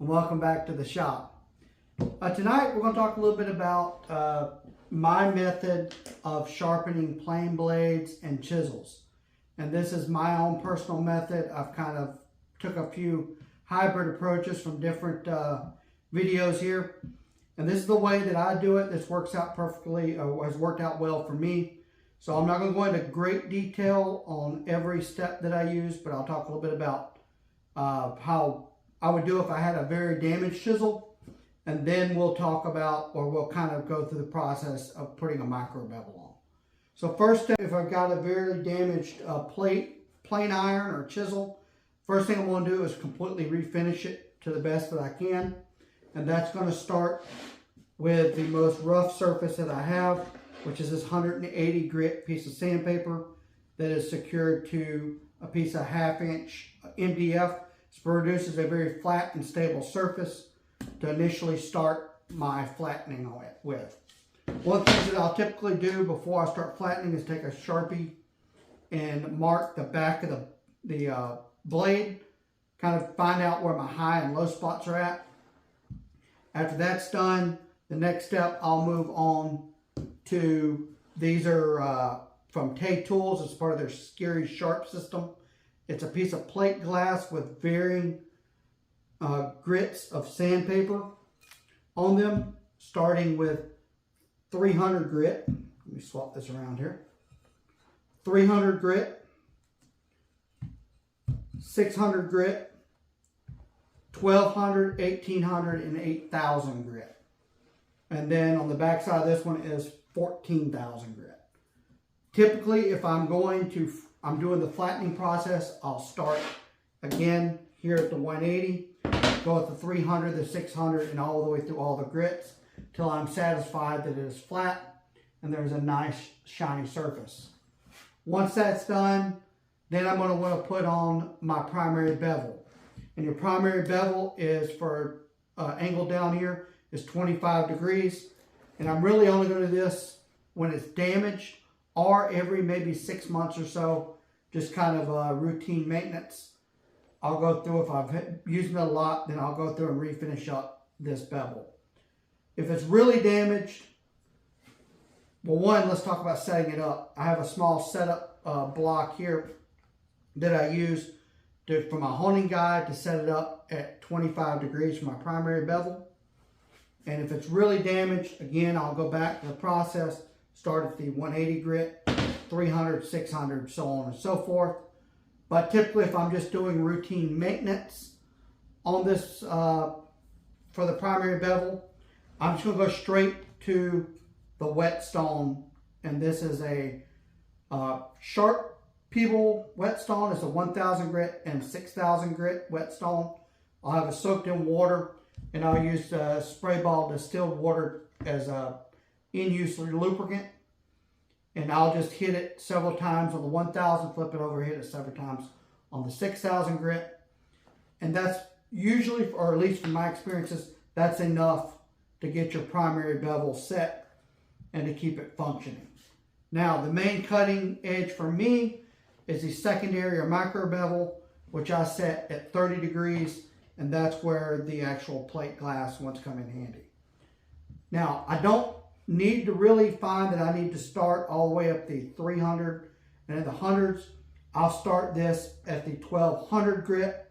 and welcome back to the shop. Tonight we're going to talk a little bit about my method of sharpening plane blades and chisels. And this is my own personal method. I've kind of took a few hybrid approaches from different videos here. And this is the way that I do it. This works out perfectly, has worked out well for me. So I'm not going to go into great detail on every step that I use, but I'll talk a little bit about how I would do if I had a very damaged chisel. And then we'll talk about, or we'll kind of go through the process of putting a micro bevel on. So first step, if I've got a very damaged plane iron or chisel, first thing I'm going to do is completely refinish it to the best that I can. And that's going to start with the most rough surface that I have, which is this 180 grit piece of sandpaper that is secured to a piece of 1/2 inch MDF. This produces a very flat and stable surface to initially start my flattening on it with. One of the things that I'll typically do before I start flattening is take a Sharpie and mark the back of the blade, kind of find out where my high and low spots are at. After that's done, the next step I'll move on to, these are from TayTools. It's part of their Scary Sharp system. It's a piece of plate glass with varying grits of sandpaper on them, starting with 300 grit. Let me swap this around here. 300 grit, 600 grit, 1200, 1800, and 8000 grit. And then on the back side of this one is 14,000 grit. Typically, if I'm doing the flattening process, I'll start again here at the 180, go at the 300, the 600, and all the way through all the grits till I'm satisfied that it is flat and there's a nice shiny surface. Once that's done, then I'm going to want to put on my primary bevel. And your primary bevel is for angle down here is 25 degrees. And I'm really only going to do this when it's damaged or every maybe 6 months or so, just kind of routine maintenance. I'll go through, if I've used it a lot, then I'll go through and refinish up this bevel. If it's really damaged, well, one, let's talk about setting it up. I have a small setup block here that I use for my honing guide to set it up at 25 degrees for my primary bevel. And if it's really damaged, again, I'll go back to the process, start at the 180 grit, 300, 600, so on and so forth. But typically, if I'm just doing routine maintenance on this for the primary bevel, I'm just going to go straight to the whetstone. And this is a Sharp Pebble whetstone. It's a 1000 grit and 6000 grit whetstone. I'll have it soaked in water, and I'll use spray ball distilled water as a in-use lubricant. And I'll just hit it several times on the 1000, flip it over, hit it several times on the 6000 grit. And that's usually, or at least from my experiences, that's enough to get your primary bevel set and to keep it functioning. Now, the main cutting edge for me is the secondary or micro bevel, which I set at 30 degrees, and that's where the actual plate glass ones come in handy. Now, I don't need to really find that I need to start all the way up the 300 and in the hundreds. I'll start this at the 1200 grit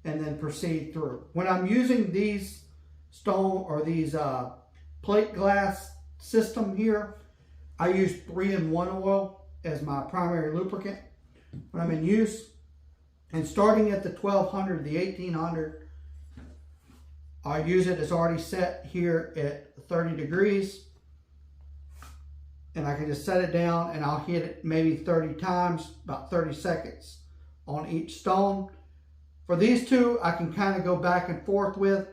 and then proceed through. When I'm using these stone or these plate glass system here, I use 3-in-1 oil as my primary lubricant when I'm in use. And starting at the 1200, the 1800, I use it as already set here at 30 degrees. And I can just set it down and I'll hit it maybe 30 times, about 30 seconds on each stone. For these two, I can kind of go back and forth with.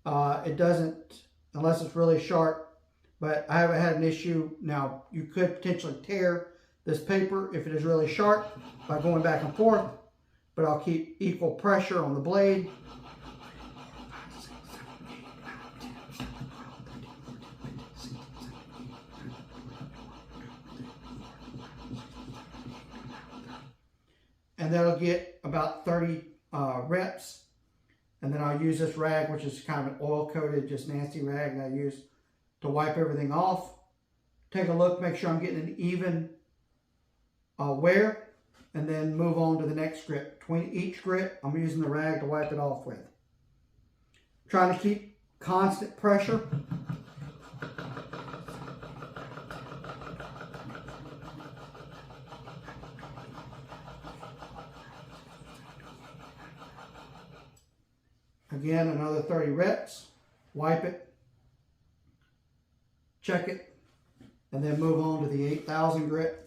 It doesn't, unless it's really sharp, but I haven't had an issue. Now, you could potentially tear this paper if it is really sharp by going back and forth, but I'll keep equal pressure on the blade. And that'll get about 30 reps. And then I'll use this rag, which is kind of an oil-coated, just nasty rag that I use to wipe everything off. Take a look, make sure I'm getting an even wear, and then move on to the next grit. Between each grit, I'm using the rag to wipe it off with. Trying to keep constant pressure. Again, another 30 reps. Wipe it, check it, and then move on to the 8,000 grit.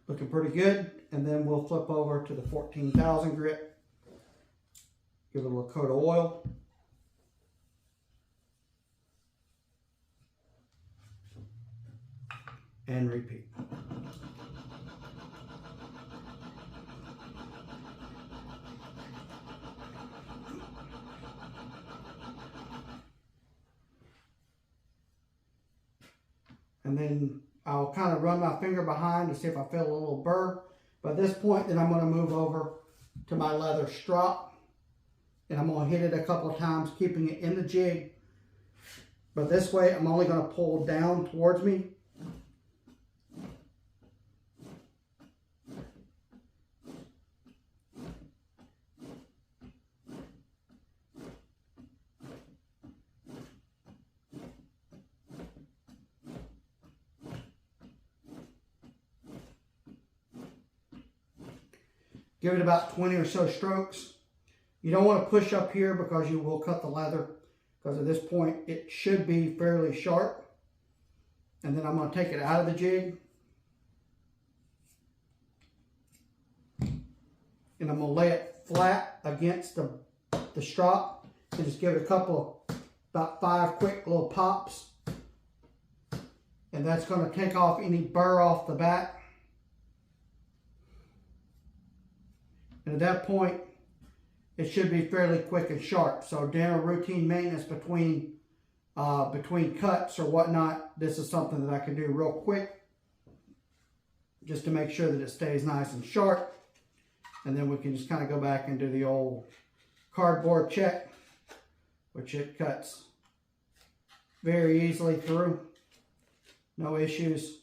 Looking pretty good, and then we'll flip over to the 14,000 grit. Give it a little coat of oil. And repeat. And then I'll kind of run my finger behind to see if I feel a little burr. By this point, then I'm going to move over to my leather strop. And I'm going to hit it a couple of times, keeping it in the jig. But this way, I'm only going to pull down towards me. Give it about 20 or so strokes. You don't want to push up here because you will cut the leather, because at this point it should be fairly sharp. And then I'm going to take it out of the jig. And I'm going to lay it flat against the strop and just give it a couple of, about 5 quick little pops. And that's going to take off any burr off the back. And at that point, it should be fairly quick and sharp. So during routine maintenance between cuts or whatnot, this is something that I can do real quick, just to make sure that it stays nice and sharp. And then we can just kind of go back and do the old cardboard check, which it cuts very easily through. No issues.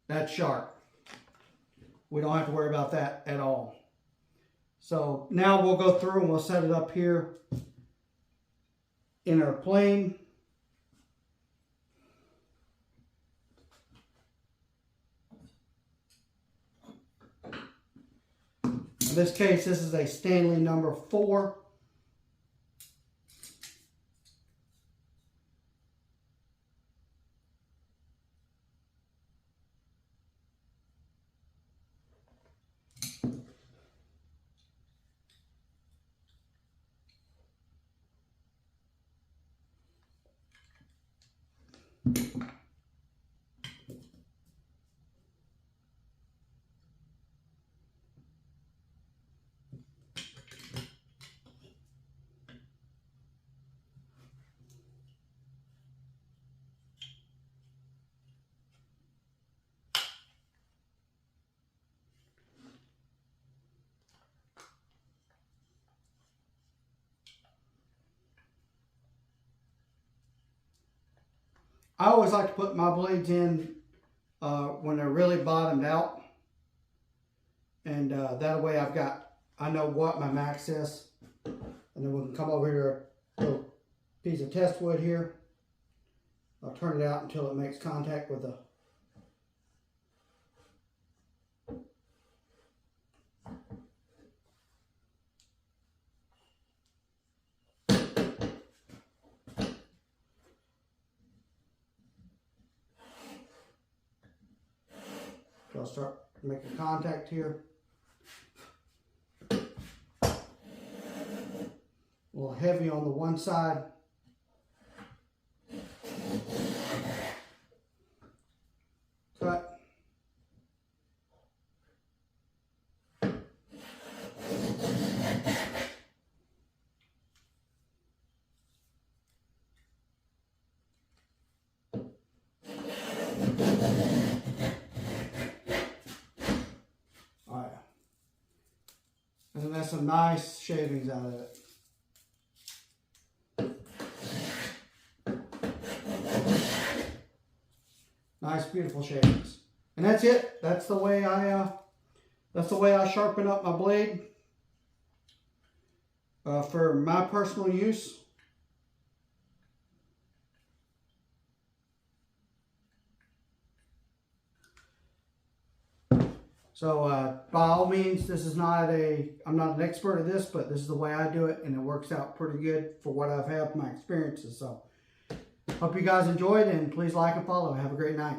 That's sharp. We don't have to worry about that at all. So now we'll go through and we'll set it up here in our plane. In this case, this is a Stanley number 4. I always like to put my blades in when they're really bottomed out. And that way I know what my max is. And then we can come over here to a little piece of test wood here. I'll turn it out until it makes contact with the I'll start making contact here. A little heavy on the one side. has some nice shavings out of it. Nice, beautiful shavings. And that's it. That's the way I sharpen up my blade for my personal use. So by all means, this is not I'm not an expert at this, but this is the way I do it, and it works out pretty good for what I've had, my experiences. So hope you guys enjoyed, and please like and follow. Have a great night.